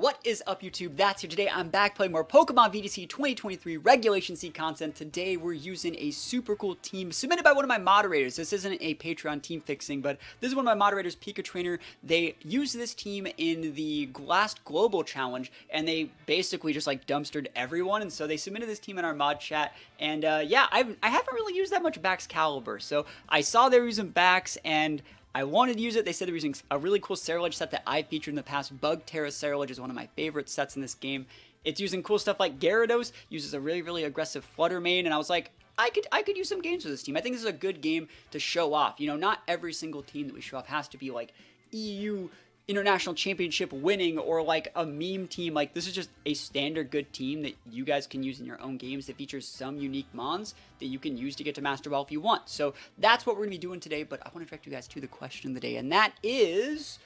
What is up, YouTube? That's here. Today I'm back playing more Pokemon VGC 2023 Regulation C content. Today we're using a super cool team submitted by one of my moderators. This isn't a Patreon team fixing, but this is one of my moderators, Pika Trainer. They used this team in the last Global Challenge, and they basically just like dumpstered everyone, and so they submitted this team in our mod chat. And yeah, I haven't really used that much Baxcalibur, so I saw they were using Bax, and I wanted to use it. They said they were using a really cool Ceruledge set that I featured in the past. Bug Tera Ceruledge is one of my favorite sets in this game. It's using cool stuff like Gyarados, uses a really aggressive Flutter main, and I was like, I could use some games with this team. I think this is a good game to show off. You know, not every single team that we show off has to be like EU International Championship winning or like a meme team. Like, this is just a standard good team that you guys can use in your own games that features some unique mons that you can use to get to Master Ball if you want. So that's what we're going to be doing today, but I want to direct you guys to the question of the day, and that is,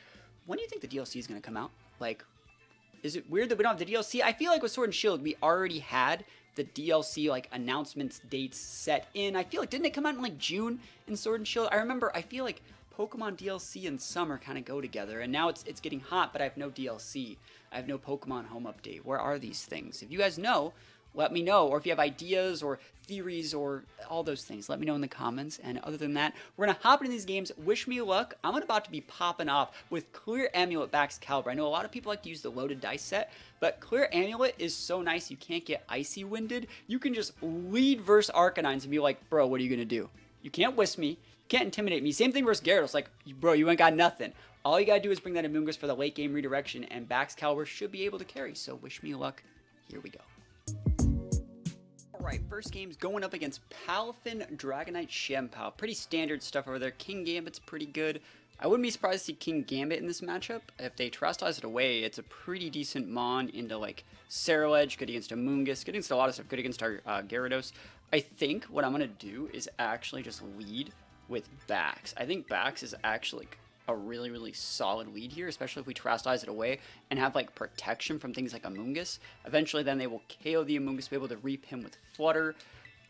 when do you think the DLC is going to come out? Like, is it weird that we don't have the DLC? I feel like with Sword and Shield, we already had the DLC, like, announcements, dates set in. I feel like, didn't it come out in, like, June in Sword and Shield? I remember, I feel like Pokemon DLC and summer kind of go together, and now it's getting hot, but I have no DLC. I have no Pokemon Home Update. Where are these things? If you guys know, let me know, or if you have ideas or theories or all those things, let me know in the comments. And other than that, we're going to hop into these games. Wish me luck. I'm about to be popping off with Clear Amulet Baxcalibur. I know a lot of people like to use the loaded dice set, but Clear Amulet is so nice you can't get Icy Winded. You can just lead versus RKNeenay and be like, bro, what are you going to do? You can't whisk me. Can't intimidate me. Same thing versus Gyarados. Like, bro, you ain't got nothing. All you gotta do is bring that Amoonguss for the late game redirection, and Baxcalibur should be able to carry. So wish me luck. Here we go. Alright, first game's going up against Palafin Dragonite Shempow. Pretty standard stuff over there. King Gambit's pretty good. I wouldn't be surprised to see King Gambit in this matchup. If they terrestrialize it away, it's a pretty decent mon into like Ceruledge, good against Amoonguss, good against a lot of stuff, good against our Gyarados. I think what I'm gonna do is actually just lead with Bax. I think Bax is actually a really solid lead here, especially if we terrestrialize it away and have like protection from things like Amoonguss. Eventually then they will KO the Amoonguss, be able to reap him with Flutter,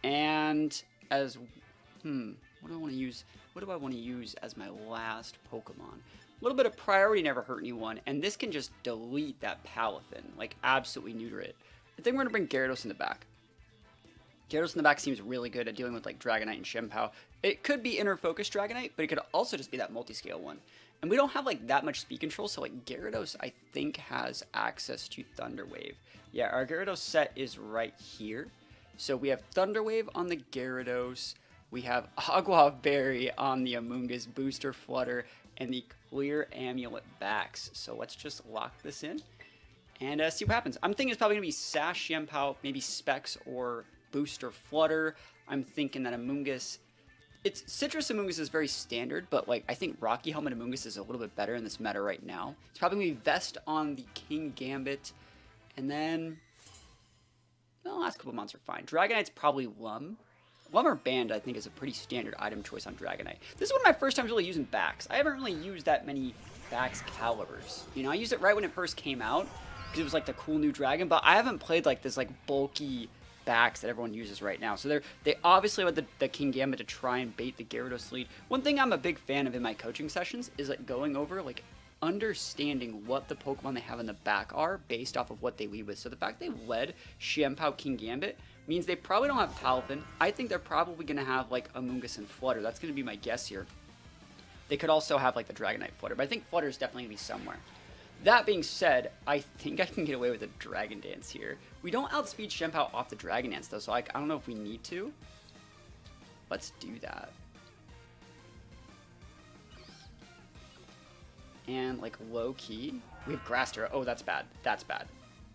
and as what do I want to use? What do I want to use as my last Pokemon? A little bit of priority never hurt anyone, and this can just delete that Palafin, like absolutely neuter it. I think we're gonna bring Gyarados in the back. Gyarados in the back seems really good at dealing with like Dragonite and Shempow. It could be inner focus Dragonite, but it could also just be that multi-scale one. And we don't have like that much speed control, so like Gyarados I think has access to Thunder Wave. Yeah, our Gyarados set is right here. So we have Thunder Wave on the Gyarados, we have Aguav Berry on the Amoonguss, Booster Flutter, and the Clear Amulet Bax. So let's just lock this in and see what happens. I'm thinking it's probably gonna be Sash Shempow, maybe Specs or Booster Flutter. I'm thinking that Amoonguss, it's Sitrus Amoonguss is very standard, but like I think Rocky Helmet Amoonguss is a little bit better in this meta right now. It's probably gonna be Vest on the King Gambit, and then the last couple months are fine. Dragonite's probably Lum. Lum or Band I think is a pretty standard item choice on Dragonite. This is one of my first times really using Bax. I haven't really used that many Baxcaliburs. You know, I used it right when it first came out because it was like the cool new dragon, but I haven't played like this like bulky Bax that everyone uses right now. So they obviously want the King Gambit to try and bait the Gyarados lead. One thing I'm a big fan of in my coaching sessions is like going over like understanding what the Pokemon they have in the back are based off of what they lead with. So the fact they led Shempow King Gambit means they probably don't have Palafin. I think they're probably going to have like Amoonguss and Flutter. That's going to be my guess here. They could also have like the Dragonite Flutter, but I think Flutter is definitely going to be somewhere. That being said, I think I can get away with a Dragon Dance here. We don't outspeed Shempow off the Dragon Dance though, so I don't know if we need to. Let's do that. And like low key, we have Grass Tera. Oh, that's bad. That's bad.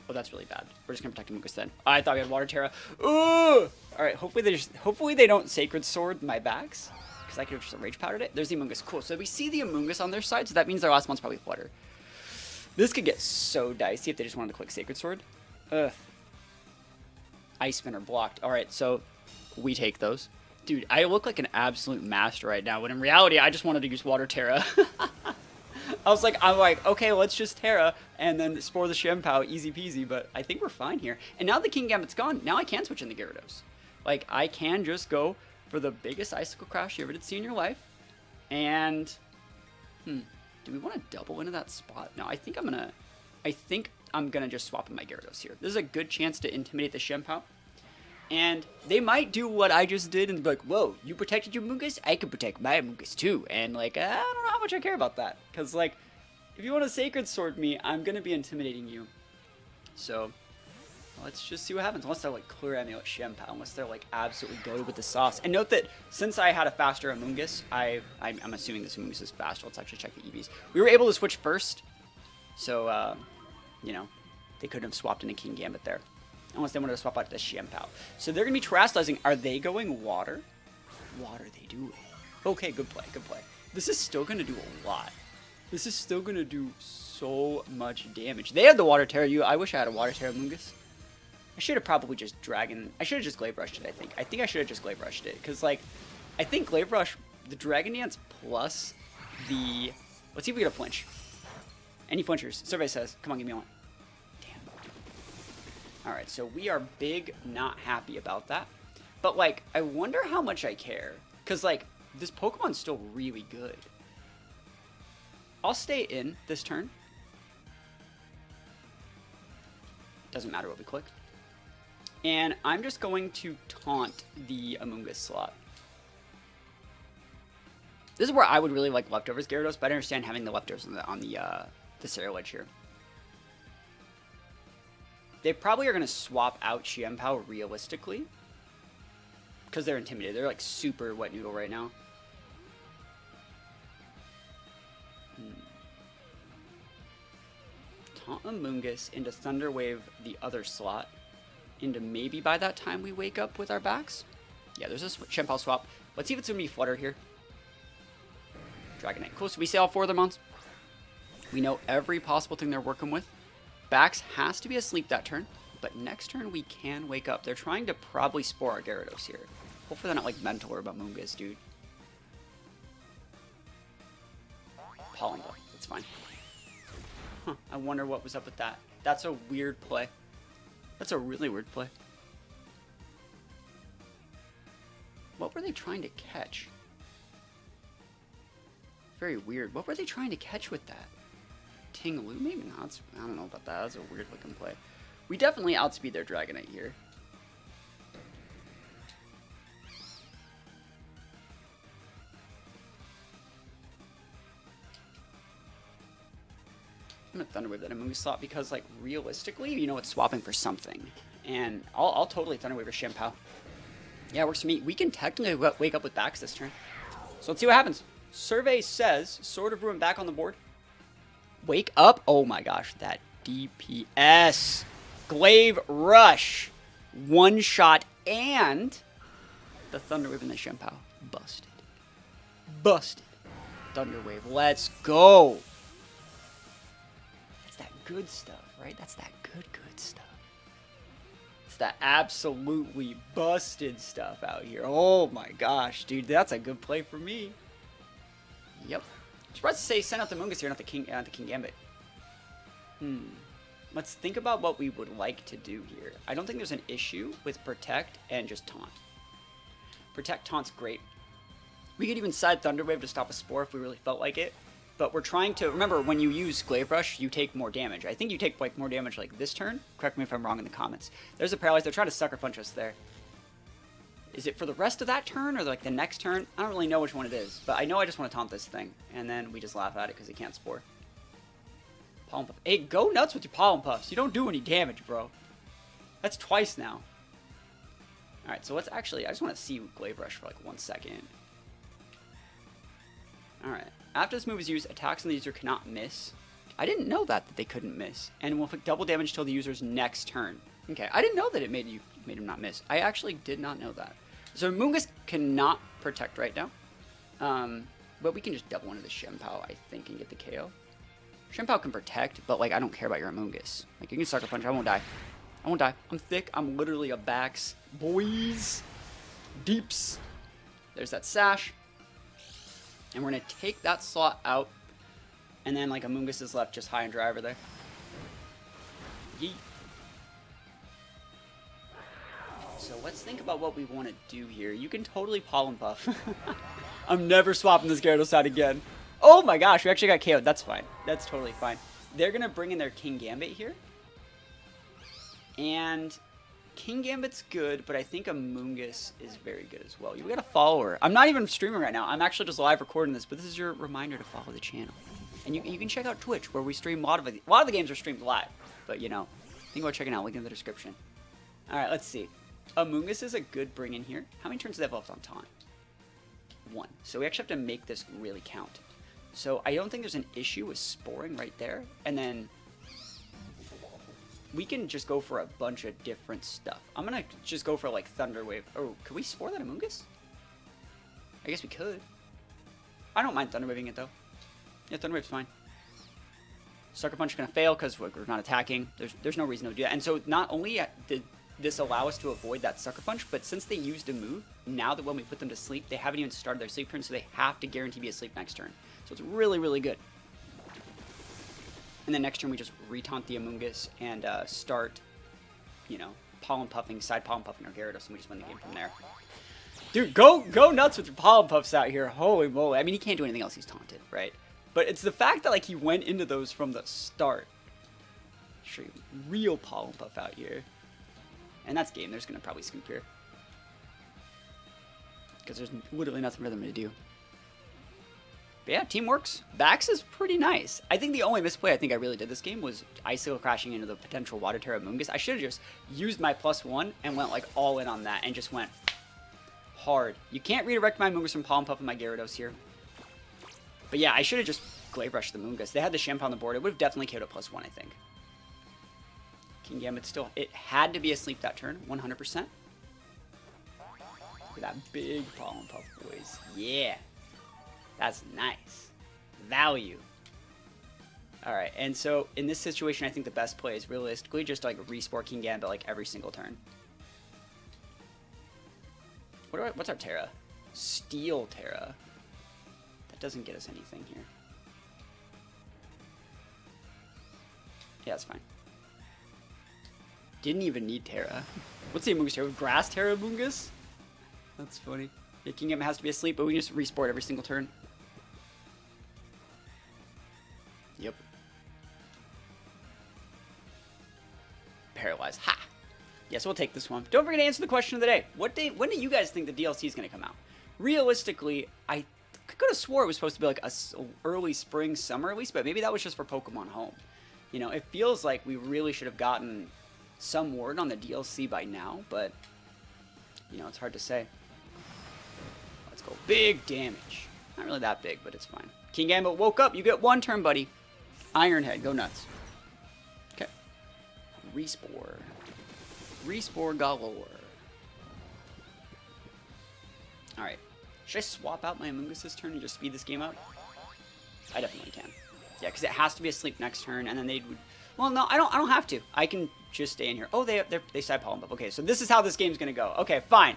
Oh, that's really bad. We're just gonna protect Amoonguss then. I thought we had Water Tera. Ooh! All right. Hopefully they don't Sacred Sword my backs, because I could have just Rage Powdered it. There's the Amoonguss. Cool. So we see the Amoonguss on their side, so that means their last one's probably Flutter. This could get so dicey if they just wanted to click Sacred Sword. Ugh. Ice Spin are blocked. Alright, so we take those. Dude, I look like an absolute master right now, when in reality, I just wanted to use Water Tera. I'm like, okay, let's just Tera, and then Spore the Shempow, easy peasy, but I think we're fine here. And now the King Gambit's gone, now I can switch in the Gyarados. Like, I can just go for the biggest Icicle Crash you ever did see in your life, and, do we want to double into that spot? No, I think I'm going to just swap in my Gyarados here. This is a good chance to intimidate the Shenpao. And they might do what I just did and be like, whoa, you protected your Amoonguss? I can protect my Amoonguss too. And, like, I don't know how much I care about that. Because, like, if you want to Sacred Sword me, I'm going to be intimidating you. So, let's just see what happens. Unless they're, like, clear at me with Shenpao. Unless they're, like, absolutely goated with the sauce. And note that since I had a faster Amoonguss, I'm assuming this Amoonguss is faster. Let's actually check the EVs. We were able to switch first. So, you know, they couldn't have swapped into King Gambit there. Unless they wanted to swap out to Shenpao. So they're going to be terastallizing. Are they going water? Water they do. Okay, good play, good play. This is still going to do a lot. This is still going to do so much damage. They had the Water Tera. I wish I had a Water Tera Amoonguss. I should have probably just I should have just Glaive Rushed it, I think. I think I should have just Glaive Rushed it. Because, like, I think Glaive Rush, the Dragon Dance plus the... Let's see if we get a flinch. Any flinchers? Survey says. Come on, give me one. Alright, so we are big not happy about that. But, like, I wonder how much I care. Because, like, this Pokemon's still really good. I'll stay in this turn. Doesn't matter what we click. And I'm just going to taunt the Amoonguss slot. This is where I would really like leftovers Gyarados, but I understand having the leftovers on the Ceruledge here. They probably are going to swap out Shenpao realistically. Because they're intimidated. They're like super wet noodle right now. Taunt Amoonguss into Thunder Wave the other slot. Into maybe by that time we wake up with our backs. Yeah, there's a Shenpao swap. Let's see if it's going to be Flutter here. Dragonite. Cool, so we see all four of their mons. We know every possible thing they're working with. Bax has to be asleep that turn, but next turn we can wake up. They're trying to probably Spore our Gyarados here. Hopefully they're not like mental about Amoonguss, dude. Pollen Puff, that's fine. Huh, I wonder what was up with that. That's a weird play. That's a really weird play. What were they trying to catch? Very weird. What were they trying to catch with that? Ting-Lu? Maybe not. I don't know about that. That's a weird looking play. We definitely outspeed their Dragonite here. I'm gonna Thunder Wave that Amoonguss slot because, like, realistically, you know, it's swapping for something. And I'll totally Thunder Wave a Shenpao. Yeah, works for me. We can technically wake up with Bax this turn. So let's see what happens. Survey says Sword of Ruin back on the board. Wake up. Oh my gosh, that DPS. Glaive Rush. One shot and the Thunder Wave and the Shenpao. Busted. Busted. Thunder Wave. Let's go. That's that good stuff, right? That's that good stuff. It's that absolutely busted stuff out here. Oh my gosh, dude. That's a good play for me. Yep. Surprised to say send out the Amoonguss here, not the King Gambit. Let's think about what we would like to do here. I don't think there's an issue with Protect and just Taunt. Protect, Taunt's great. We could even side Thunder Wave to stop a Spore if we really felt like it. But we're trying to... Remember, when you use Glaive Rush, you take more damage. I think you take like more damage like this turn. Correct me if I'm wrong in the comments. There's a Paralyze. They're trying to Sucker Punch us there. Is it for the rest of that turn or like the next turn? I don't really know which one it is, but I know I just want to taunt this thing. And then we just laugh at it because he can't Spore. Pollen Puff. Hey, go nuts with your Pollen Puffs. You don't do any damage, bro. That's twice now. Alright, so let's actually... I just want to see Glaive Rush for like 1 second. Alright. After this move is used, attacks on the user cannot miss. I didn't know that they couldn't miss. And will inflict double damage till the user's next turn. Okay, I didn't know that it made him not miss. I actually did not know that. So Amoonguss cannot Protect right now. But we can just double into the Shenpao, I think, and get the KO. Shenpao can Protect, but like I don't care about your Amoonguss. Like you can Sucker Punch, I won't die. I won't die. I'm thick. I'm literally a Bax. Boys. Deeps. There's that Sash. And we're going to take that slot out. And then like Amoonguss is left just high and dry over there. Yeet. So let's think about what we want to do here. You can totally Pollen Puff. I'm never swapping this Gyarados out again. Oh my gosh, we actually got KO'd. That's fine. That's totally fine. They're going to bring in their King Gambit here. And King Gambit's good, but I think Amoonguss is very good as well. We got a follower. I'm not even streaming right now. I'm actually just live recording this, but this is your reminder to follow the channel. And you can check out Twitch, where we stream a lot of the games are streamed live. But, you know, think about checking out. Link in the description. All right, let's see. Amoonguss is a good bring in here. How many turns do they have left on Taunt? 1. So we actually have to make this really count. So I don't think there's an issue with sporing right there. And then we can just go for a bunch of different stuff. I'm going to just go for, like, Thunder Wave. Oh, could we Spore that Amoonguss? I guess we could. I don't mind Thunder Waving it, though. Yeah, Thunder Wave's fine. Sucker Punch is going to fail because we're not attacking. There's no reason to do that. And so not only did this allow us to avoid that Sucker Punch, but since they used a move, now that when we put them to sleep, they haven't even started their sleep turn, so they have to guarantee be asleep next turn. So it's really, really good. And then next turn we just retaunt the Amoonguss and start, you know, Pollen Puffing, side Pollen Puffing our Gyarados, and we just win the game from there. Dude, go nuts with your Pollen Puffs out here. Holy moly. I mean, he can't do anything else. He's taunted, right? But it's the fact that, like, he went into those from the start. Show you real Pollen Puff out here. And that's game. They're just going to probably scoop here. Because there's literally nothing for them to do. But yeah, team works. Bax is pretty nice. I think the only misplay I think I really did this game was Icy crashing into the potential Water Tera Amoonguss. I should have just used my +1 and went, like, all in on that and just went hard. You can't redirect my Amoonguss from Pollen Puff and my Gyarados here. But yeah, I should have just Glaive Rushed the Amoonguss. They had the Shampoo on the board. It would have definitely KO'd at +1, I think. King Gambit still. It had to be asleep that turn, 100%. Look at that big Pollen Puff, boys. Yeah. That's nice. Value. Alright, and so in this situation, I think the best play is realistically just to, like, Respore King Gambit, like, every single turn. What's our Tera? Steel Tera. That doesn't get us anything here. Yeah, that's fine. Didn't even need Tera. What's the Amoonguss Tera? Grass Tera Amoonguss? That's funny. Yeah, King Gambit has to be asleep, but we can just Respore every single turn. Yep. Paralyzed. Ha! Yes, we'll take this one. Don't forget to answer the question of the day. When do you guys think the DLC is going to come out? Realistically, I could have swore it was supposed to be like a early spring, summer release, but maybe that was just for Pokemon Home. You know, it feels like we really should have gotten some word on the DLC by now, but, you know, it's hard to say. Let's go. Big damage. Not really that big, but it's fine. King Gambit woke up. You get 1 turn, buddy. Iron Head. Go nuts. Okay. Respore. Respore galore. Alright. Should I swap out my Amoonguss this turn and just speed this game up? I definitely can. Yeah, because it has to be asleep next turn, and then they would... Well, no, I don't have to. I can just stay in here. Oh, they side Pollen Puff. Okay, so this is how this game's going to go. Okay, fine.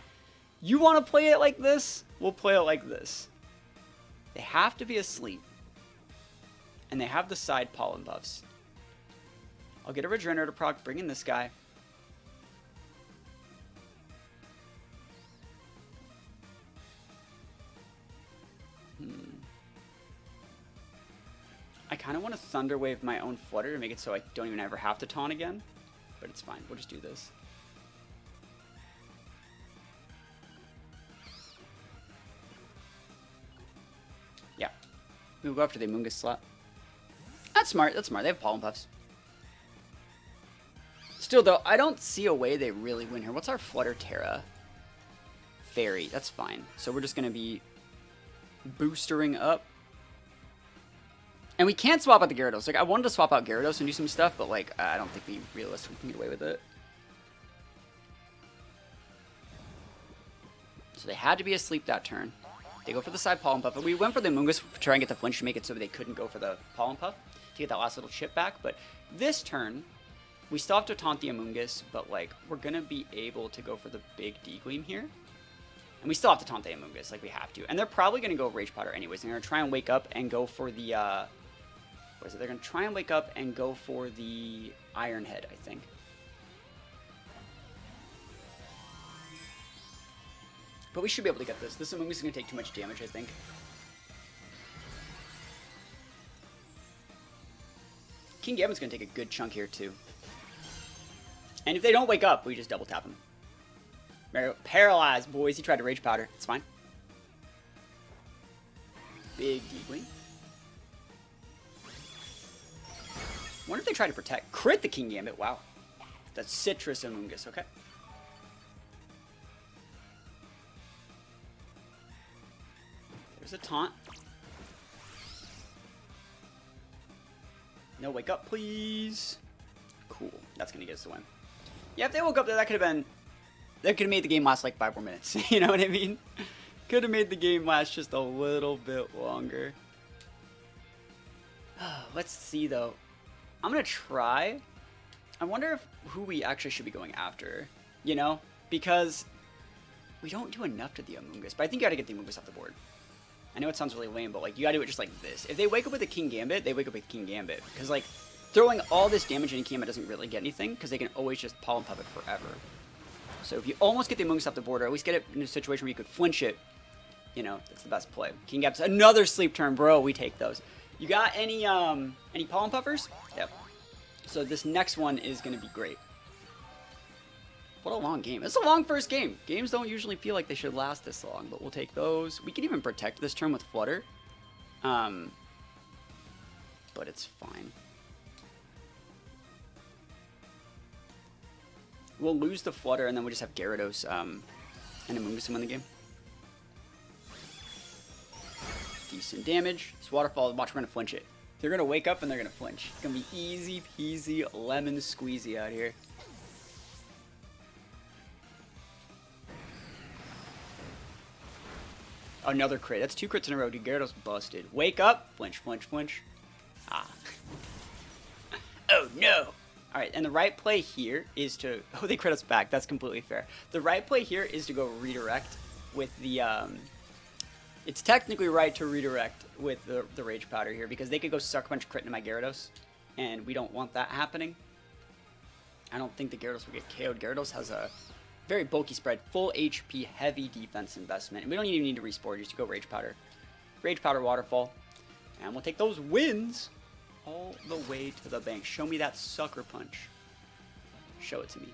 You want to play it like this? We'll play it like this. They have to be asleep. And they have the side Pollen Puffs. I'll get a Regenerator proc, bring in this guy. I kind of want to Thunder Wave my own Flutter to make it so I don't even ever have to taunt again. But it's fine. We'll just do this. Yeah. We'll go after the Amoonguss slot. That's smart. That's smart. They have Pollen Puffs. Still, though, I don't see a way they really win here. What's our Flutter Tera? Fairy. That's fine. So we're just going to be boostering up. And we can't swap out the Gyarados. Like, I wanted to swap out Gyarados and do some stuff, but, like, I don't think we realistically can get away with it. So they had to be asleep that turn. They go for the side Pollen Puff. But we went for the Amoonguss to try and get the flinch to make it so they couldn't go for the Pollen Puff to get that last little chip back. But this turn, we still have to taunt the Amoonguss, but, like, we're going to be able to go for the big D-Gleam here. And we still have to taunt the Amoonguss, like we have to. And they're probably going to go Rage Powder anyways. They're going to try and wake up and go for the... what is it? They're going to try and wake up and go for the Iron Head, I think. But we should be able to get this. This Amoonguss is going to take too much damage, I think. King Gambit's going to take a good chunk here, too. And if they don't wake up, we just double tap them. Paralyzed, boys. He tried to Rage Powder. It's fine. Big D-Wing. Wonder if they try to protect. Crit the King Gambit. Wow. That's Sitrus Amoonguss. Okay. There's a taunt. No, wake up, please. Cool. That's going to get us the win. Yeah, if they woke up there, that could have been... That could have made the game last like 5 more minutes. You know what I mean? Could have made the game last just a little bit longer. Let's see, though. I'm going to try. I wonder who we actually should be going after. You know? Because we don't do enough to the Amoonguss. But I think you got to get the Amoonguss off the board. I know it sounds really lame, but like you got to do it just like this. If they wake up with a King Gambit, they wake up with King Gambit. Because like throwing all this damage into King Gambit doesn't really get anything. Because they can always just Pollen Puff it forever. So if you almost get the Amoonguss off the board, or at least get it in a situation where you could flinch it, you know, that's the best play. King Gambit's another sleep turn, bro. We take those. You got any Pollen Puffers? Yep. So this next one is going to be great. What a long game. It's a long first game. Games don't usually feel like they should last this long, but we'll take those. We can even protect this turn with Flutter. But it's fine. We'll lose the Flutter, and then we'll just have Gyarados and Amoonguss win the game. Decent damage. This Waterfall, watch, we're going to flinch it. They're going to wake up, and they're going to flinch. It's going to be easy peasy lemon squeezy out here. Another crit. That's 2 crits in a row. Dude, Gyarados busted. Wake up. Flinch, flinch, flinch. Ah. Oh, no. All right, and the right play here is to... Oh, they crit us back. That's completely fair. The right play here is to go redirect with the... It's technically right to redirect with the Rage Powder here because they could go Sucker Punch crit into my Gyarados, and we don't want that happening. I don't think the Gyarados will get KO'd. Gyarados has a very bulky spread, full HP, heavy defense investment, and we don't even need to Respore, just to go Rage Powder. Rage Powder Waterfall, and we'll take those wins all the way to the bank. Show me that Sucker Punch. Show it to me.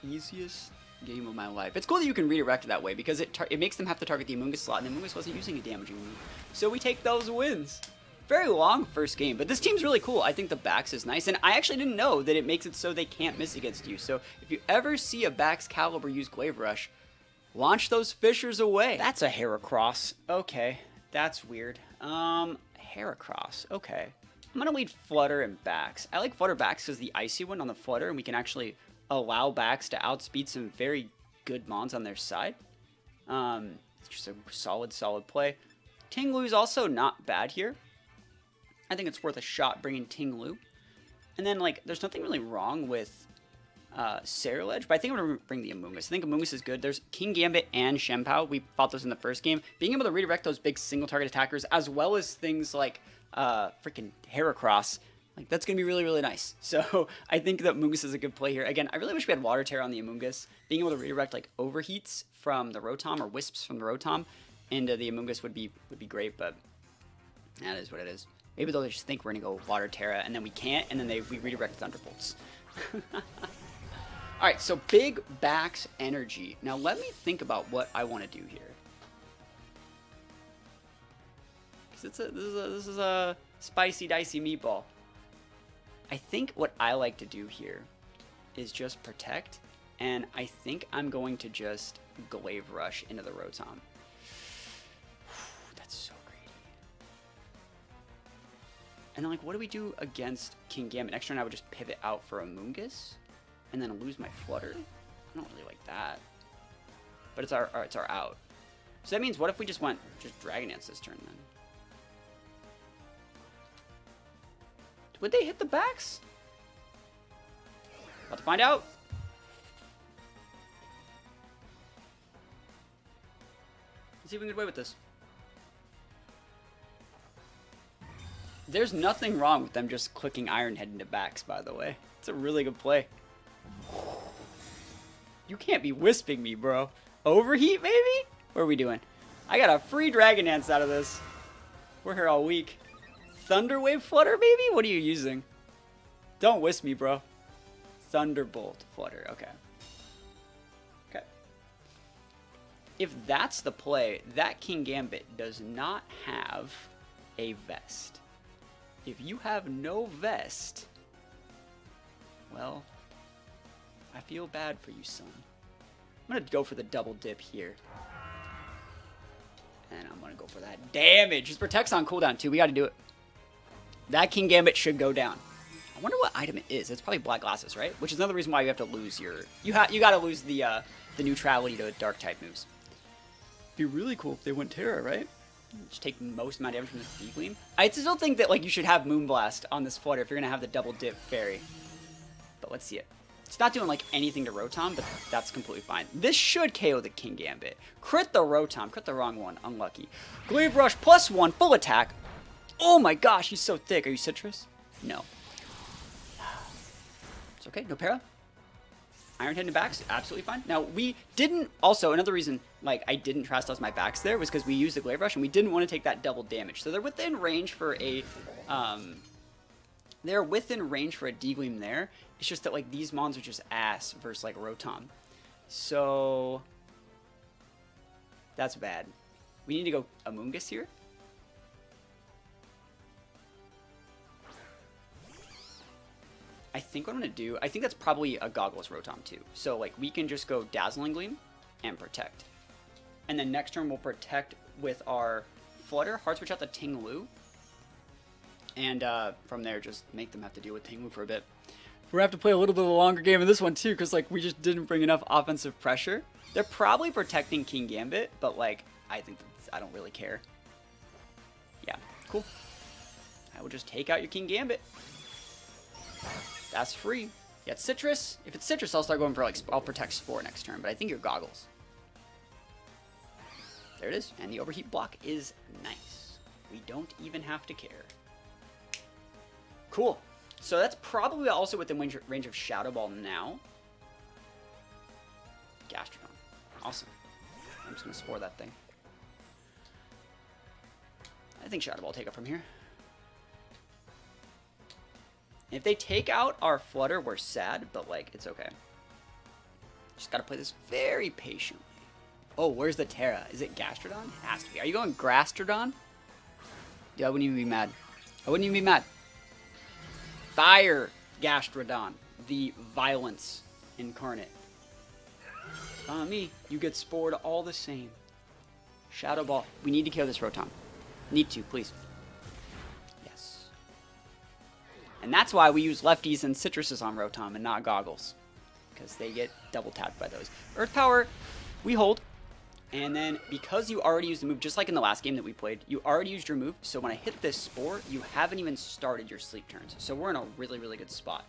Easiest game of my life. It's cool that you can redirect it that way because it makes them have to target the Amoonguss slot, and the Amoonguss wasn't using a damaging move. So we take those wins. Very long first game, but this team's really cool. I think the Bax is nice, and I actually didn't know that it makes it so they can't miss against you. So if you ever see a Baxcalibur use Glaive Rush, launch those Fissures away. That's a Heracross. Okay, that's weird. Heracross. Okay. I'm going to lead Flutter and Bax. I like Flutter Bax because the Icy Wind on the Flutter, and we can actually allow Bax to outspeed some very good mons on their side. It's just a solid play. Tinglu's also not bad here. I think it's worth a shot bringing Tinglu. And then, like, there's nothing really wrong with Ceruledge, but I think I'm going to bring the Amoonguss. I think Amoonguss is good. There's King Gambit and Shenpao. We fought those in the first game. Being able to redirect those big single-target attackers, as well as things like freaking Heracross, like, that's going to be really, really nice. So I think that Amoonguss is a good play here. Again, I really wish we had Water Tera on the Amoonguss. Being able to redirect, like, Overheats from the Rotom or Wisps from the Rotom into the Amoonguss would be great, but that is what it is. Maybe they'll just think we're going to go Water Tera, and then we can't, and then we redirect Thunderbolts. Alright, so big Bax energy. Now let me think about what I want to do here. Because this is a spicy, dicey meatball. I think what I like to do here is just protect, and I think I'm going to just Glaive Rush into the Rotom. That's so greedy. And then, like, what do we do against King Gambit? Next turn I would just pivot out for Amoonguss, and then lose my Flutter. I don't really like that. But it's our out. So that means, what if we just went Dragon Dance this turn then? Would they hit the Bax? About to find out. Let's see if we can get away with this. There's nothing wrong with them just clicking Iron Head into Bax, by the way. It's a really good play. You can't be wisping me, bro. Overheat, maybe? What are we doing? I got a free Dragon Dance out of this. We're here all week. Thunder Wave Flutter, maybe? What are you using? Don't wisp me, bro. Thunderbolt Flutter. Okay. Okay. If that's the play, that Kingambit does not have a vest. If you have no vest, well, I feel bad for you, son. I'm going to go for the double dip here. And I'm going to go for that damage. His Protect's on cooldown, too. We got to do it. That Kingambit should go down. I wonder what item it is. It's probably Black Glasses, right? Which is another reason why you have to lose your... You got to lose the neutrality to Dark type moves. It'd be really cool if they went Tera, right? Just take most amount of damage from this D-Gleam. I still think that like you should have Moonblast on this Flutter if you're going to have the double dip fairy. But let's see it. It's not doing like anything to Rotom, but that's completely fine. This should KO the Kingambit. Crit the Rotom. Crit the wrong one. Unlucky. Glaive Rush +1. Full attack. Oh my gosh, he's so thick. Are you Sitrus? No. It's okay. No para. Iron Head and backs. Absolutely fine. Now, we didn't... Also, another reason like I didn't trust us my backs there was because we used the Glaive Rush and we didn't want to take that double damage. So they're within range for a... They're within range for a D-Gleam there. It's just that, like, these mons are just ass versus, like, Rotom. So... That's bad. We need to go Amoonguss here. I think what I'm going to do... I think that's probably a Goggles Rotom, too. So, like, we can just go Dazzling Gleam and Protect. And then next turn, we'll Protect with our Flutter. Hard Switch out the Ting-Lu. And from there, just make them have to deal with Ting-Lu for a bit. We're going to have to play a little bit of a longer game in this one, too, because, like, we just didn't bring enough offensive pressure. They're probably protecting Kingambit, but, like, I think I don't really care. Yeah, cool. I will just take out your Kingambit. That's free. Yeah, it's Sitrus. If it's Sitrus, I'll start going for, like, I'll protect Spore next turn, but I think you're Goggles. There it is. And the overheat block is nice. We don't even have to care. Cool. So that's probably also within range of Shadow Ball now. Gastrodon. Awesome. I'm just going to Spore that thing. I think Shadow Ball will take it from here. If they take out our Flutter, we're sad, but, like, it's okay. Just got to play this very patiently. Oh, where's the Tera? Is it Gastrodon? It has to be. Are you going Gastrodon? Yeah, I wouldn't even be mad. I wouldn't even be mad. Fire Gastrodon, the violence incarnate. On me, you get Spored all the same. Shadow Ball. We need to kill this Rotom. Need to, please. Yes. And that's why we use lefties and Citruses on Rotom and not Goggles. Because they get double tapped by those. Earth Power, we hold. And then, because you already used the move, just like in the last game that we played, you already used your move, so when I hit this Spore, you haven't even started your sleep turns. So we're in a really, really good spot.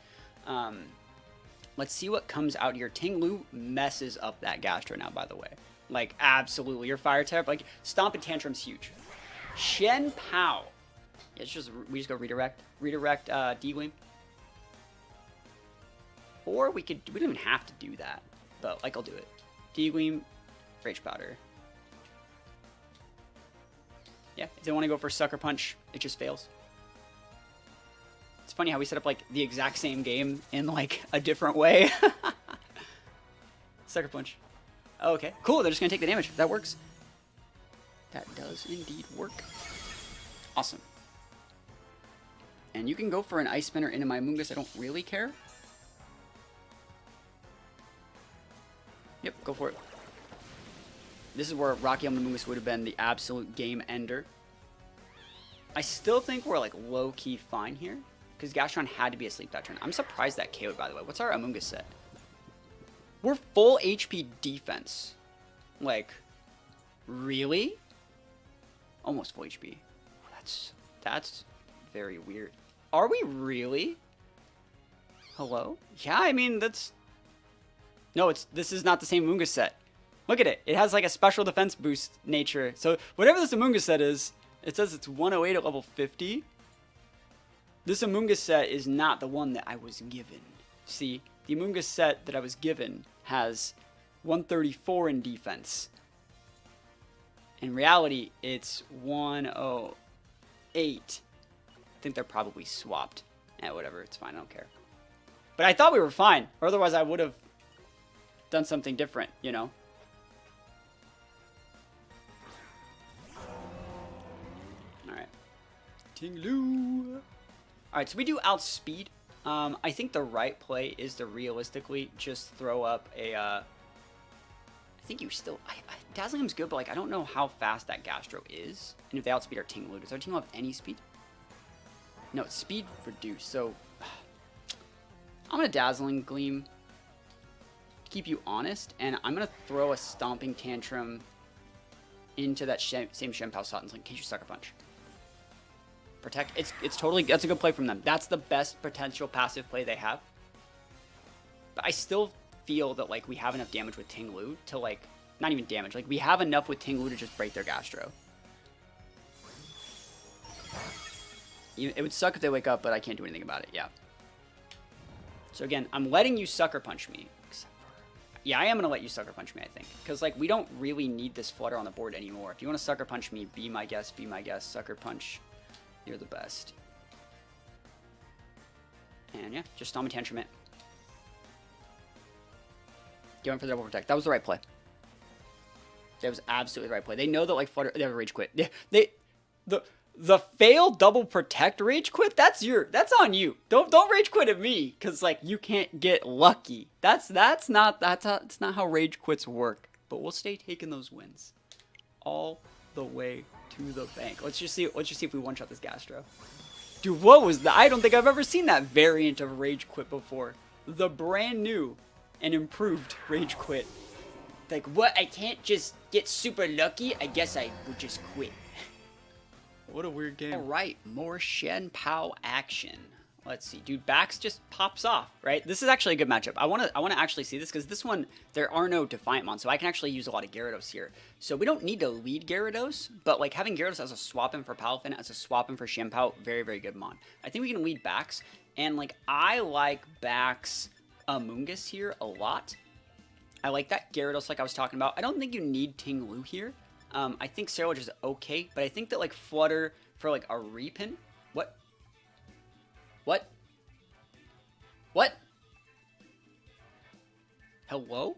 Let's see what comes out here. Ting-Lu messes up that Gastro now, by the way. Like, absolutely. Your Fire type, like, Stomp and Tantrum's huge. Shen Pao. Yeah, it's just, we just go Redirect. Redirect D-Gleam. Or we don't even have to do that. But, like, I'll do it. D-Gleam. Rage Powder. Yeah, if they want to go for Sucker Punch, it just fails. It's funny how we set up like the exact same game in like a different way. Sucker Punch. Oh, okay, cool. They're just gonna take the damage. That works. That does indeed work. Awesome. And you can go for an Ice Spinner into my Amoonguss. I don't really care. Yep, go for it. This is where Rocky on the Amoonguss would have been the absolute game ender. I still think we're like low-key fine here. Because Gastrodon had to be asleep that turn. I'm surprised that KO'd, by the way. What's our Amoonguss set? We're full HP defense. Like, really? Almost full HP. That's very weird. Are we really? Hello? Yeah, I mean, that's... No, this is not the same Amoonguss set. Look at it. It has like a special defense boost nature. So whatever this Amoonguss set is, it says it's 108 at level 50. This Amoonguss set is not the one that I was given. See, the Amoonguss set that I was given has 134 in defense. In reality, it's 108. I think they're probably swapped. Yeah, whatever. It's fine. I don't care. But I thought we were fine. Or otherwise I would have done something different, you know? Alright. Ting-Lu. Alright, so we do outspeed. I think the right play is to realistically just throw up a... I think you still... Dazzling Gleam's good, but like I don't know how fast that Gastro is. And if they outspeed our Ting-Lu. Does our Ting-Lu have any speed? No, it's speed reduced, so... I'm going to Dazzling Gleam to keep you honest, and I'm going to throw a Stomping Tantrum into that same Shenpao slot and like, can't you Sucker Punch? Protect. It's totally... That's a good play from them. That's the best potential passive play they have. But I still feel that like we have enough damage with Ting-Lu to like... Not even damage. Like we have enough with Ting-Lu to just break their Gastro. It would suck if they wake up, but I can't do anything about it. Yeah. So again, I'm letting you Sucker Punch me. Yeah, I am going to let you Sucker Punch me, I think. Because, like, we don't really need this Flutter on the board anymore. If you want to Sucker Punch me, be my guest, be my guest. Sucker Punch. You're the best. And, yeah, just Stomping Tantrum it. Going for the double protect. That was the right play. That was absolutely the right play. They know that, like, Flutter... They have a Rage Quit. The fail double protect rage quit, that's on you. Don't rage quit at me, cause like you can't get lucky. That's not how rage quits work. But we'll stay taking those wins all the way to the bank. Let's just see if we one shot this Gastro. Dude, what was that? I don't think I've ever seen that variant of rage quit before. The brand new and improved rage quit. Like what? I can't just get super lucky. I guess I would just quit. What a weird game. Alright, more Shenpao action. Let's see. Dude, Bax just pops off, right? This is actually a good matchup. I wanna actually see this, because this one, there are no Defiant Mons, so I can actually use a lot of Gyarados here. So we don't need to lead Gyarados, but like having Gyarados as a swap-in for Palafin, as a swap-in for Shenpao, very, very good Mon. I think we can lead Bax, and like, I like Bax Amoonguss here a lot. I like that Gyarados like I was talking about. I don't think you need Ting-Lu here. I think Ceruledge is okay, but I think that, like, Flutter for, like, a repin... What? What? What? Hello?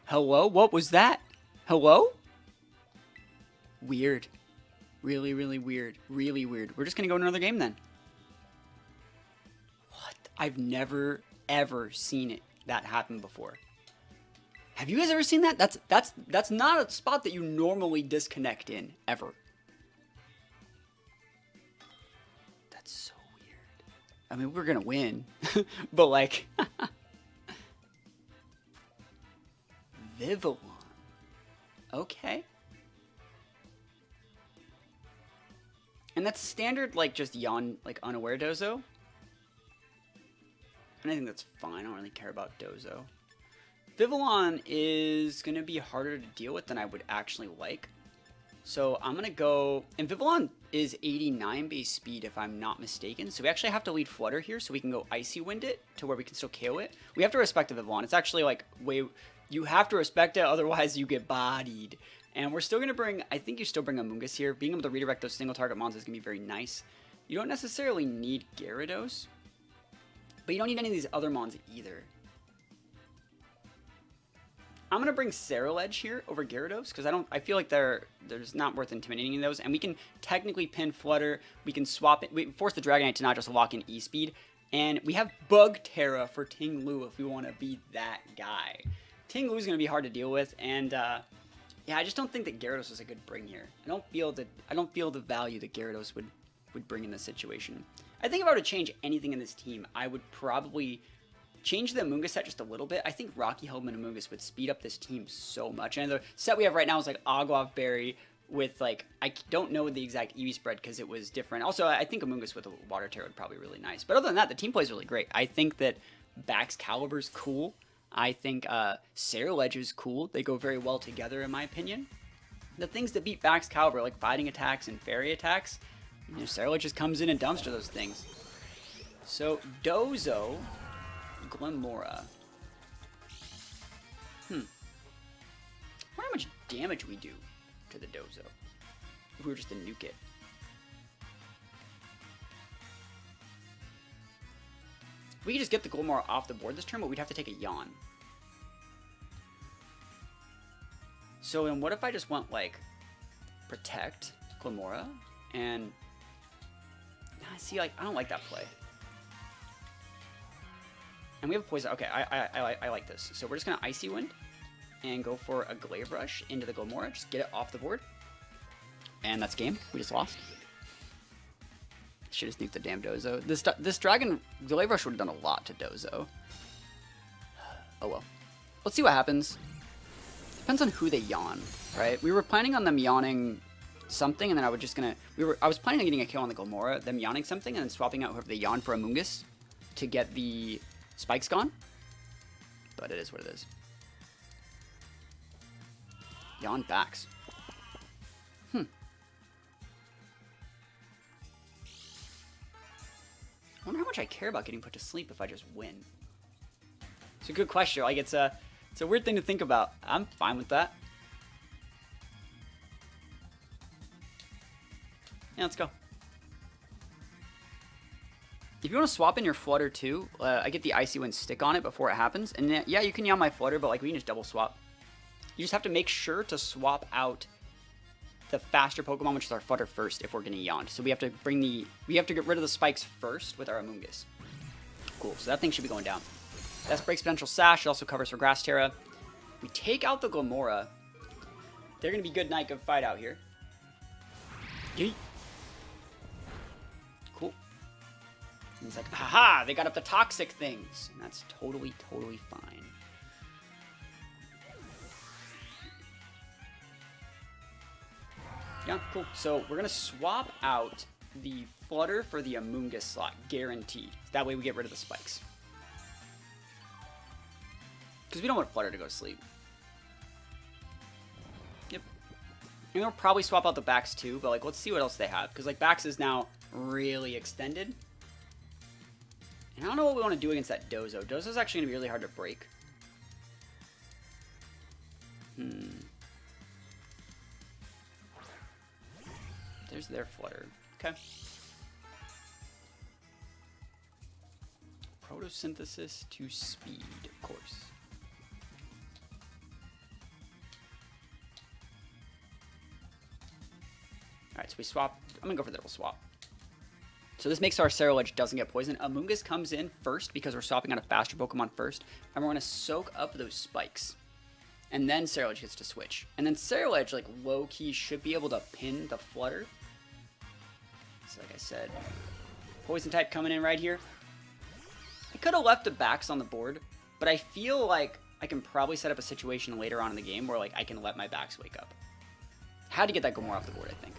Hello? What was that? Hello? Weird. Really, really weird. Really weird. We're just gonna go to another game, then. What? I've never, ever seen that happen before. Have you guys ever seen that? That's not a spot that you normally disconnect in, ever. That's so weird. I mean, we're gonna win, but like... Vivillon. Okay. And that's standard, like, just like, unaware dozo. And I think that's fine. I don't really care about dozo. Vivillon is going to be harder to deal with than I would actually like. So I'm going to go... And Vivillon is 89 base speed, if I'm not mistaken. So we actually have to lead Flutter here, so we can go Icy Wind it to where we can still KO it. We have to respect the Vivillon. It's actually, like, way... You have to respect it, otherwise you get bodied. And we're still going to bring... I think you still bring Amoonguss here. Being able to redirect those single target mons is going to be very nice. You don't necessarily need Gyarados. But you don't need any of these other mons either. I'm going to bring Ceruledge here over Gyarados, because I feel like there's not worth intimidating those, and we can technically pin Flutter, we can swap it, we force the Dragonite to not just lock in E-Speed, and we have Bug Tera for Ting-Lu if we want to be that guy. Ting-Lu is going to be hard to deal with, and yeah, I just don't think that Gyarados is a good bring here. I don't feel the value that Gyarados would bring in this situation. I think if I were to change anything in this team, I would probably... change the Amoonguss set just a little bit. I think Rocky Helm and Amoonguss would speed up this team so much. And the set we have right now is like Aguav Berry with like, I don't know the exact EV spread because it was different. Also, I think Amoonguss with a Water Terror would probably be really nice. But other than that, the team play is really great. I think that Baxcalibur is cool. I think Ceruledge is cool. They go very well together in my opinion. The things that beat Baxcalibur, like fighting attacks and fairy attacks, you know, Ceruledge just comes in and dumpster those things. So, Dozo... Glimora. I wonder how much damage we do to the Dozo if we were just to nuke it. We could just get the Glimmora off the board this turn, but we'd have to take a Yawn. So then what if I just went, like, Protect Glimmora, and... See, like, I don't like that play. And we have a Poison. Okay, I like this. So we're just going to Icy Wind and go for a Glaive Rush into the Glimmora. Just get it off the board. And that's game. We just lost. Should have sneaked the damn dozo. This Dragon Glaive Rush would have done a lot to dozo. Oh well. Let's see what happens. Depends on who they yawn, right? We were planning on them yawning something, and then I was planning on getting a kill on the Glimmora, them yawning something, and then swapping out whoever they yawn for Amoonguss to get the spikes gone. But it is what it is. Yawn backs. I wonder how much I care about getting put to sleep if I just win. It's a good question. Like, it's a weird thing to think about. I'm fine with that. Yeah, let's go. If you want to swap in your Flutter too, I get the Icy Wind stick on it before it happens. And then, yeah, you can yawn my Flutter, but like we can just double swap. You just have to make sure to swap out the faster Pokemon, which is our Flutter first, if we're getting yawned. So we have to get rid of the spikes first with our Amoonguss. Cool, so that thing should be going down. That's Breaks Potential Sash. It also covers for Grass Tera. We take out the Glimmora. They're going to be good Night of Fight out here. Yeet. Cool. And he's like, haha, they got up the toxic things. And that's totally fine. Yeah, cool. So we're going to swap out the Flutter for the Amoonguss slot, guaranteed. That way we get rid of the spikes. Because we don't want Flutter to go to sleep. Yep. And we'll probably swap out the backs too, but like let's see what else they have. Because like backs is now really extended. And I don't know what we want to do against that dozo. Dozo's actually going to be really hard to break. There's their Flutter. Okay. Protosynthesis to speed, of course. Alright, so we swap. I'm going to go for the double swap. So this makes our Ceruledge doesn't get poisoned. Amoonguss comes in first because we're swapping out a faster Pokemon first. And we're going to soak up those spikes. And then Ceruledge gets to switch. And then Ceruledge, like, low-key should be able to pin the Flutter. So like I said, Poison type coming in right here. I could have left the backs on the board, but I feel like I can probably set up a situation later on in the game where like I can let my backs wake up. Had to get that Glimmora off the board, I think.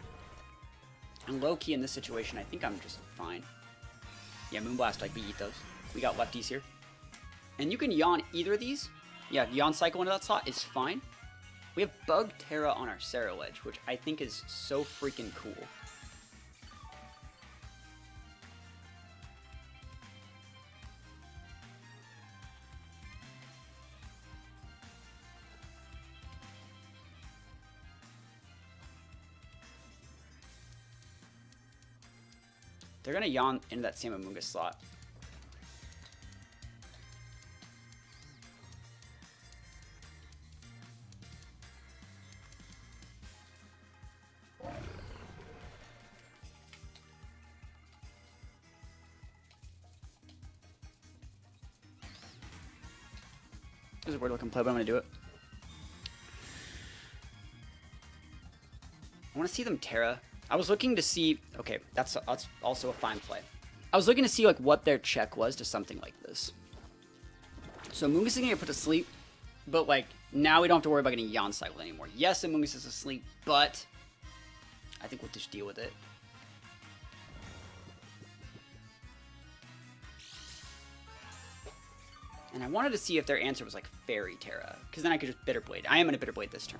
And low-key in this situation, I think I'm just fine. Yeah, Moonblast, like we eat those. We got lefties here. And you can yawn either of these. Yeah, yawn cycle into that slot is fine. We have Bug Tera on our Ceruledge, which I think is so freaking cool. They're going to yawn into that same Amoonguss slot. This is a weird looking play, but I'm going to do it. I want to see them Tera. I was looking to see, okay, that's also a fine play. I was looking to see like what their check was to something like this. So Amoonguss is going to get put to sleep, but like now we don't have to worry about getting yawn cycle anymore. Yes, Amoonguss is asleep, but I think we'll just deal with it. And I wanted to see if their answer was like Fairy Tera, because then I could just Bitter Blade. I am going to Bitter Blade this turn.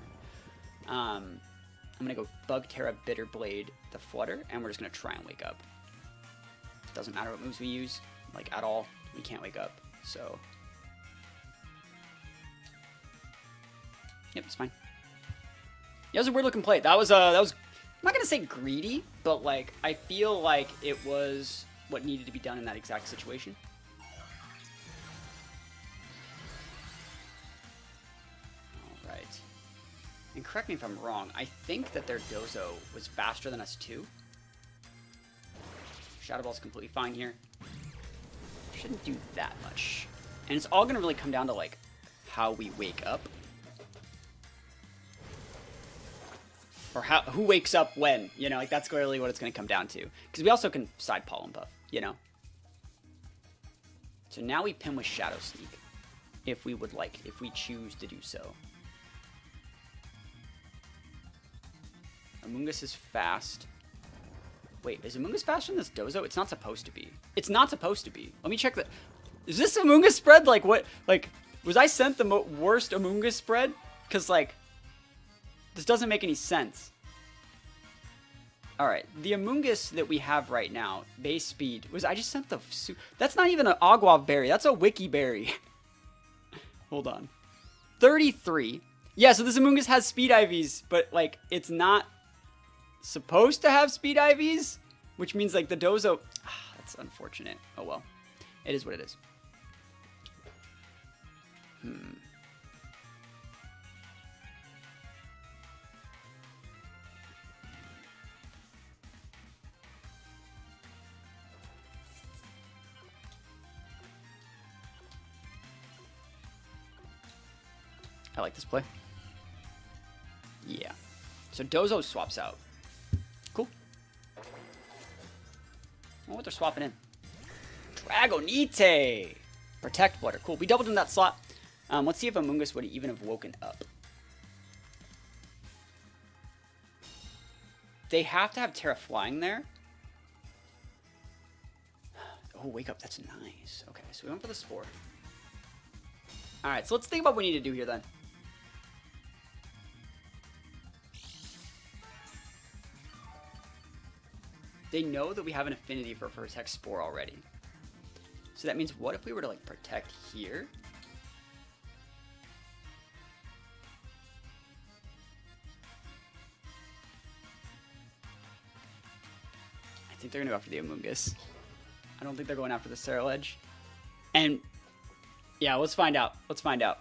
I'm going to go Bug Tera, Bitter Blade, the Flutter, and we're just going to try and wake up. Doesn't matter what moves we use, like, at all. We can't wake up, so... Yep, it's fine. Yeah, it was a weird-looking play. That was, I'm not going to say greedy, but, like, I feel like it was what needed to be done in that exact situation. And correct me if I'm wrong, I think that their dozo was faster than us too. Shadow Ball's completely fine here. Shouldn't do that much. And it's all gonna really come down to like how we wake up. Or who wakes up when, you know, like that's clearly what it's gonna come down to. Because we also can side Pollen Puff, you know. So now we pin with Shadow Sneak. If we would like, if we choose to do so. Amoonguss is fast. Wait, is Amoonguss faster than this dozo? It's not supposed to be. It's not supposed to be. Let me check that. Is this Amoonguss spread? Like, what? Like, was I sent the worst Amoonguss spread? Because, like, this doesn't make any sense. Alright, the Amoonguss that we have right now, base speed, I just sent the... That's not even an Aguav berry. That's a Wiki berry. Hold on. 33. Yeah, so this Amoonguss has speed IVs, but, like, it's not supposed to have speed IVs, which means, like, the dozo... that's unfortunate. Oh, well. It is what it is. I like this play. Yeah. So dozo swaps out. Cool. I wonder what they're swapping in. Dragonite! Protect Flutter. Cool. We doubled in that slot. Let's see if Amoonguss would even have woken up. They have to have Tera flying there. Oh, wake up. That's nice. Okay, so we went for the Spore. Alright, so let's think about what we need to do here then. They know that we have an affinity for Protect Spore already. So that means what if we were to like protect here? I think they're gonna go after the Amoonguss. I don't think they're going after the Ceruledge. And yeah, let's find out. Let's find out.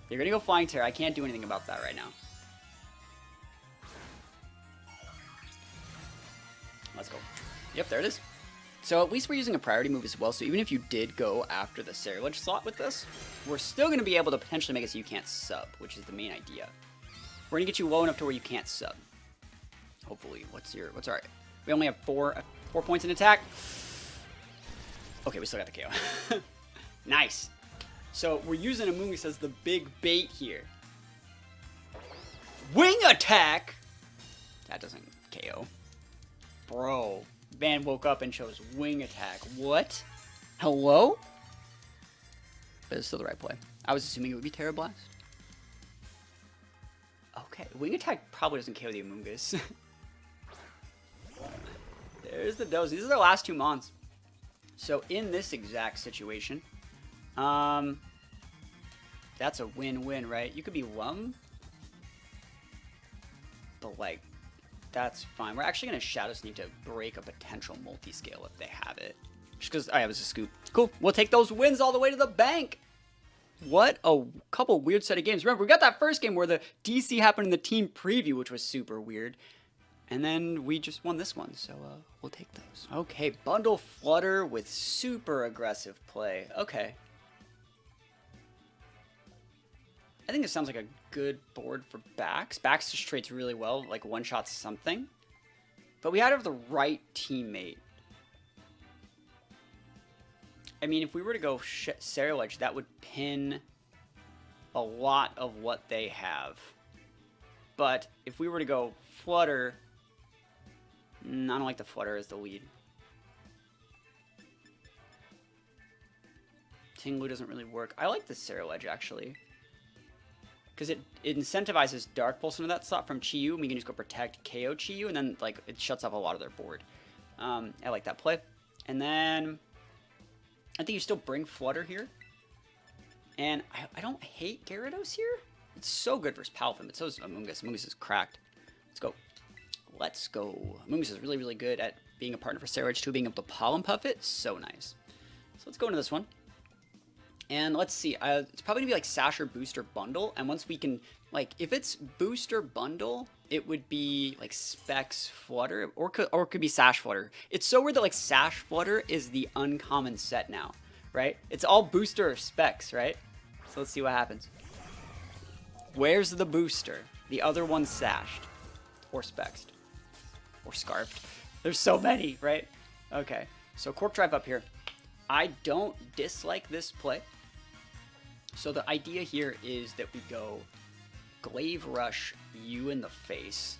They're gonna go Flying Tera. I can't do anything about that right now. Let's go. Yep, there it is. So at least we're using a priority move as well, so even if you did go after the Ceruledge slot with this, we're still going to be able to potentially make it so you can't sub, which is the main idea. We're going to get you low enough to where you can't sub. Hopefully. What's alright? We only have four points in attack. Okay, we still got the KO. Nice. So we're using Amoonguss as the big bait here. Wing attack! That doesn't KO. Bro, Van woke up and chose wing attack. What? Hello? But it's still the right play. I was assuming it would be Tera Blast. Okay, wing attack probably doesn't KO the Amoonguss. There's the doze. These are the last two mons. So in this exact situation, that's a win-win, right? You could be Lum, but like, that's fine. We're actually going to Shadow Sneak to break a potential multi-scale if they have it. Just because, oh yeah, it was a scoop. Cool. We'll take those wins all the way to the bank. What a couple weird set of games. Remember, we got that first game where the DC happened in the team preview, which was super weird. And then we just won this one, so we'll take those. Okay, bundle Flutter with super aggressive play. Okay. I think this sounds like a good board for Bax. Bax just trades really well, like one-shots something. But we had to have the right teammate. I mean, if we were to go Ceruledge, that would pin a lot of what they have. But if we were to go Flutter, I don't like the Flutter as the lead. Tinglu doesn't really work. I like the Ceruledge, actually. Because it incentivizes Dark Pulse into that slot from Chi-Yu, and we can just go protect KO Chi-Yu, and then like it shuts off a lot of their board. I like that play. And then I think you still bring Flutter here. And I don't hate Gyarados here. It's so good versus Palfin, but so is Amoonguss. Amoonguss is cracked. Let's go. Let's go. Amoonguss is really, really good at being a partner for Ceruledge too, being able to Pollen Puff it. So nice. So let's go into this one. And let's see, it's probably gonna be like Sash or Booster Bundle. And once we can, like, if it's Booster Bundle, it would be like Specs Flutter, or it could be Sash Flutter. It's so weird that like Sash Flutter is the uncommon set now, right? It's all Booster or Specs, right? So let's see what happens. Where's the Booster? The other one's Sashed, or Spexed, or Scarfed. There's so many, right? Okay, so Cork Drive up here. I don't dislike this play. So the idea here is that we go Glaive Rush you in the face.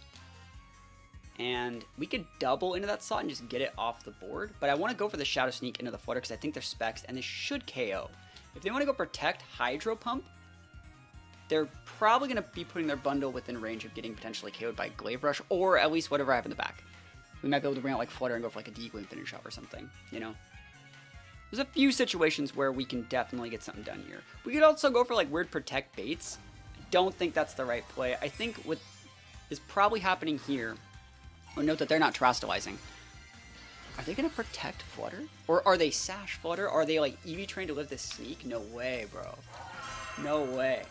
And we could double into that slot and just get it off the board. But I want to go for the Shadow Sneak into the Flutter because I think they're specs and they should KO. If they want to go Protect Hydro Pump, they're probably going to be putting their bundle within range of getting potentially KO'd by Glaive Rush or at least whatever I have in the back. We might be able to bring out like Flutter and go for like a D-Gleam finish up or something, you know? There's a few situations where we can definitely get something done here. We could also go for like weird Protect baits. I don't think that's the right play. I think what is probably happening here, or note that they're not Terastallizing. Are they going to Protect Flutter? Or are they Sash Flutter? Are they like EV trained to live this sneak? No way, bro. No way.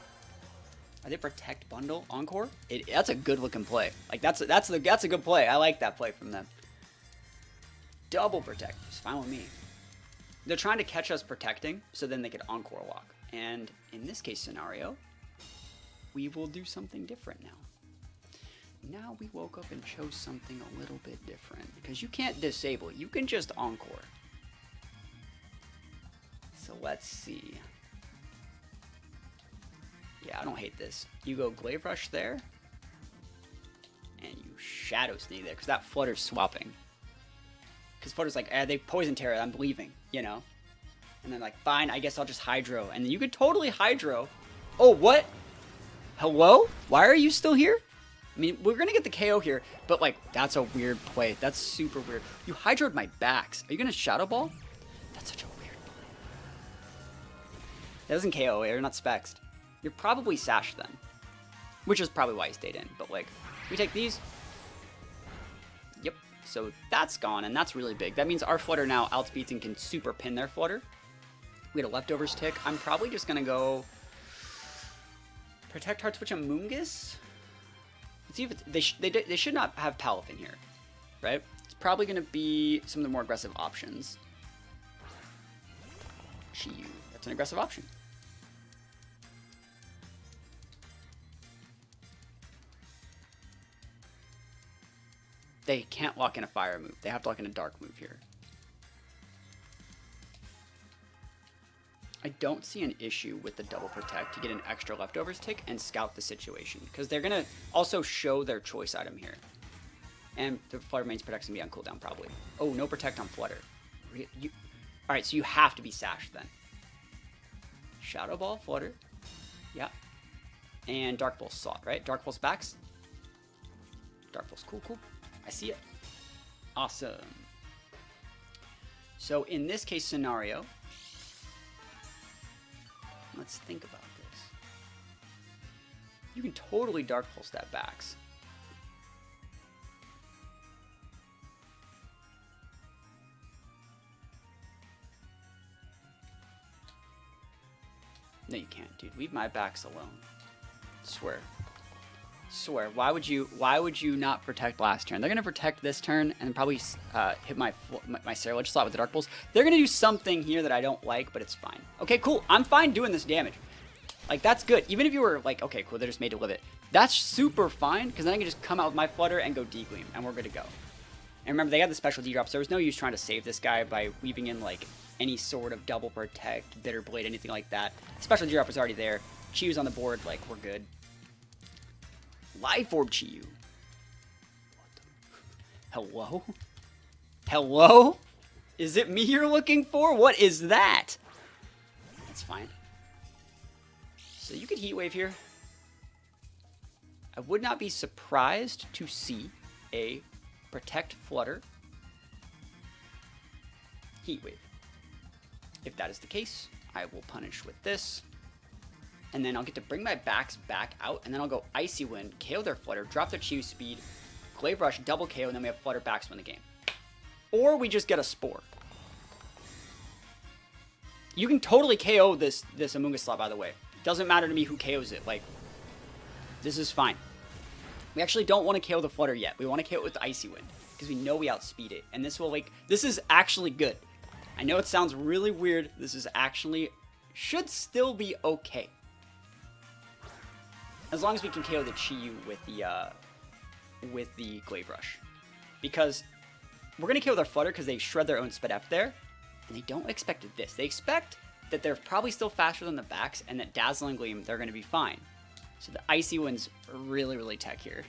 Are they Protect Bundle Encore? That's a good looking play. Like that's a good play. I like that play from them. Double Protect. It's fine with me. They're trying to catch us protecting, so then they could Encore Walk. And in this case scenario, we will do something different now. Now we woke up and chose something a little bit different. Because you can't disable, you can just Encore. So let's see. Yeah, I don't hate this. You go Glaive Rush there, and you Shadow Sneak there, because that Flutter's swapping. Because Flutter's like, they Poison Tera, I'm leaving, you know? And then like, fine, I guess I'll just Hydro. And then you could totally Hydro. Oh, what? Hello? Why are you still here? I mean, we're going to get the KO here, but like, that's a weird play. That's super weird. You Hydroed my backs. Are you going to Shadow Ball? That's such a weird play. That doesn't KO, you're not Spexed. You're probably Sash then. Which is probably why he stayed in. But like, we take these. Yep. So that's gone, and that's really big. That means our Flutter now outspeeds and can super pin their Flutter. We had a Leftovers tick. I'm probably just going to go Protect Heart Switch Amoonguss. Let's see if it's, they should not have Palafin here, right? It's probably going to be some of the more aggressive options. Chiyu. That's an aggressive option. They can't lock in a fire move. They have to lock in a dark move here. I don't see an issue with the double protect to get an extra leftovers tick and scout the situation, because they're going to also show their choice item here. And the Flutter main's protect's going to be on cooldown probably. Oh, no protect on Flutter. Alright, so you have to be Sashed then. Shadow Ball, Flutter. Yeah. And Dark Pulse Slot, right? Dark Pulse backs. Dark Pulse, cool, cool. I see it. Awesome. So in this case scenario, let's think about this. You can totally Dark Pulse that backs. No, you can't, dude. Leave my backs alone. Swear. Swear. Why would you not protect last turn? They're gonna protect this turn and probably hit my Ceruledge slot with the Dark Pulse. They're gonna do something here that I don't like, but it's fine. Okay, cool. I'm fine doing this damage. Like, that's good. Even if you were like, okay, cool, they're just made to live it. That's super fine, because then I can just come out with my Flutter and go D-Gleam, and we're good to go. And remember, they got the special D-drops. There was no use trying to save this guy by weaving in like any sort of double protect, bitter blade, anything like that. Special D-drop was already there. Chiyu's on the board, like, we're good. Life Orb Chiyu. Hello? Hello? Is it me you're looking for? What is that? That's fine. So you could Heat Wave here. I would not be surprised to see a Protect Flutter Heat Wave. If that is the case, I will punish with this. And then I'll get to bring my backs back out, and then I'll go Icy Wind, KO their Flutter, drop their Chiyu speed, Glaive Rush, double KO, and then we have Flutter backs win the game. Or we just get a Spore. You can totally KO this Amoonguss slot, by the way. Doesn't matter to me who KOs it. Like, this is fine. We actually don't want to KO the Flutter yet. We want to KO it with the Icy Wind, because we know we outspeed it. And this will, like, this is actually good. I know it sounds really weird. This is actually, should still be okay. As long as we can KO the Chi-Yu with the Glaive Rush. Because we're going to KO their Flutter because they shred their own Sped F there. And they don't expect this. They expect that they're probably still faster than the backs, and that Dazzling Gleam, they're going to be fine. So the Icy Wind's really, really tech here.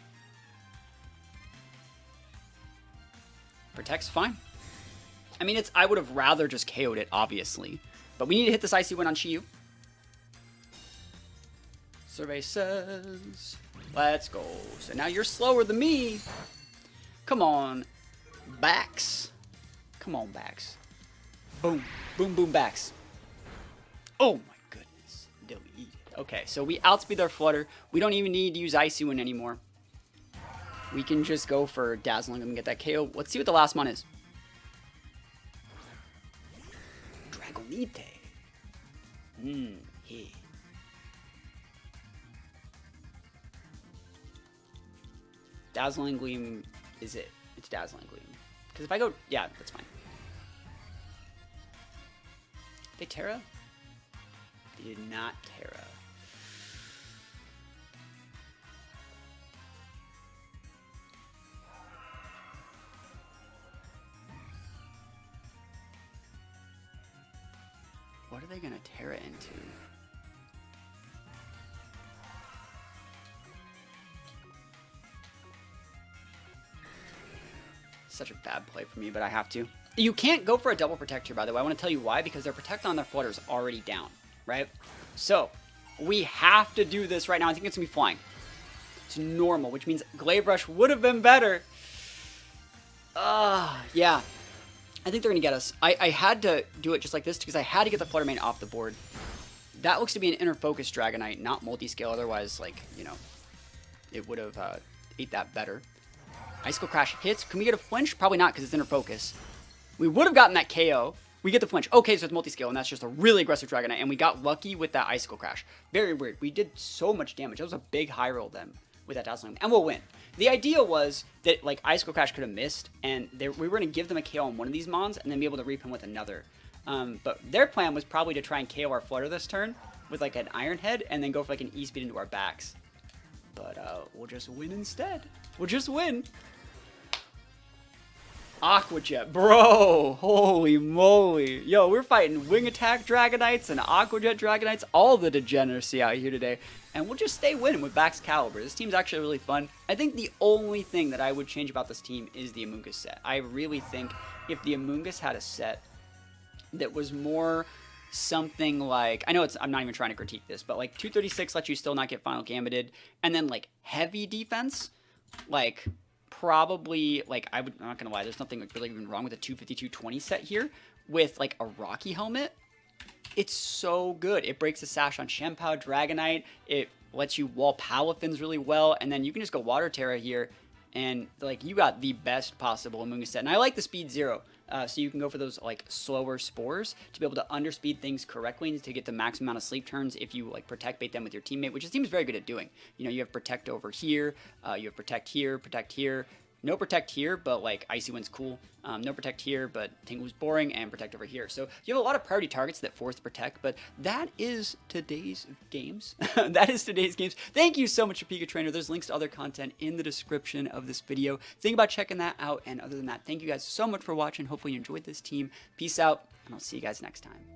Protect's fine. I mean, I would have rather just KO'd it, obviously. But we need to hit this Icy Wind on Chi-Yu. Survey says, let's go. So now you're slower than me. Come on, backs. Come on, backs. Boom, boom, boom, backs. Oh my goodness. Delete. Okay, so we outspeed their Flutter. We don't even need to use Icy Wind anymore. We can just go for Dazzling and get that KO. Let's see what the last one is. Dragonite. Hey. Dazzling Gleam is it. It's Dazzling Gleam. Because if I go, yeah, that's fine. They Tera? They did not Tera. What are they gonna Tera into? Such a bad play for me, but I have to. You can't go for a double protect here, by the way. I want to tell you why, because their protect on their Flutter is already down, right? So, we have to do this right now. I think it's going to be flying. It's normal, which means Glaive Rush would have been better. Yeah. I think they're going to get us. I had to do it just like this, because I had to get the Flutter main off the board. That looks to be an inner focus Dragonite, not multi-scale. Otherwise, like, you know, it would have ate that better. Icicle Crash hits. Can we get a flinch? Probably not, because it's inner focus. We would have gotten that KO. We get the flinch. Okay, so it's multi-scale, and that's just a really aggressive Dragonite, and we got lucky with that Icicle Crash. Very weird. We did so much damage. That was a big high roll then with that Dazzling, and we'll win. The idea was that, like, Icicle Crash could have missed, and we were going to give them a KO on one of these mons, and then be able to reap him with another. But their plan was probably to try and KO our Flutter this turn with, like, an Iron Head, and then go for, like, an E-Speed into our backs. But we'll just win instead. We'll just win. Aqua Jet, bro, holy moly. Yo, we're fighting Wing Attack Dragonites and Aqua Jet Dragonites, all the degeneracy out here today. And we'll just stay winning with Baxcalibur. This team's actually really fun. I think the only thing that I would change about this team is the Amoonguss set. I really think if the Amoonguss had a set that was more something like, I know I'm not even trying to critique this, but like 236 lets you still not get final gambited, and then like heavy defense, like probably, like, I'm not gonna lie, there's nothing like really even wrong with a 250-220 set here with like a Rocky helmet. It's so good. It breaks the sash on Shenpao, Dragonite. It lets you wall Palafins really well, and then you can just go Water Tera here, and like you got the best possible Amoonguss set. And I like the speed 0, so you can go for those like slower spores to be able to underspeed things correctly to get the maximum amount of sleep turns if you like protect bait them with your teammate, which it seems very good at doing. You know, you have protect over here, you have protect here. No protect here, but like Icy Wind's cool. No protect here, but Tinglu's boring, and protect over here. So you have a lot of priority targets that force protect, but that is today's games. That is today's games. Thank you so much, Pika Trainer. There's links to other content in the description of this video. Think about checking that out, and other than that, thank you guys so much for watching. Hopefully you enjoyed this team. Peace out, and I'll see you guys next time.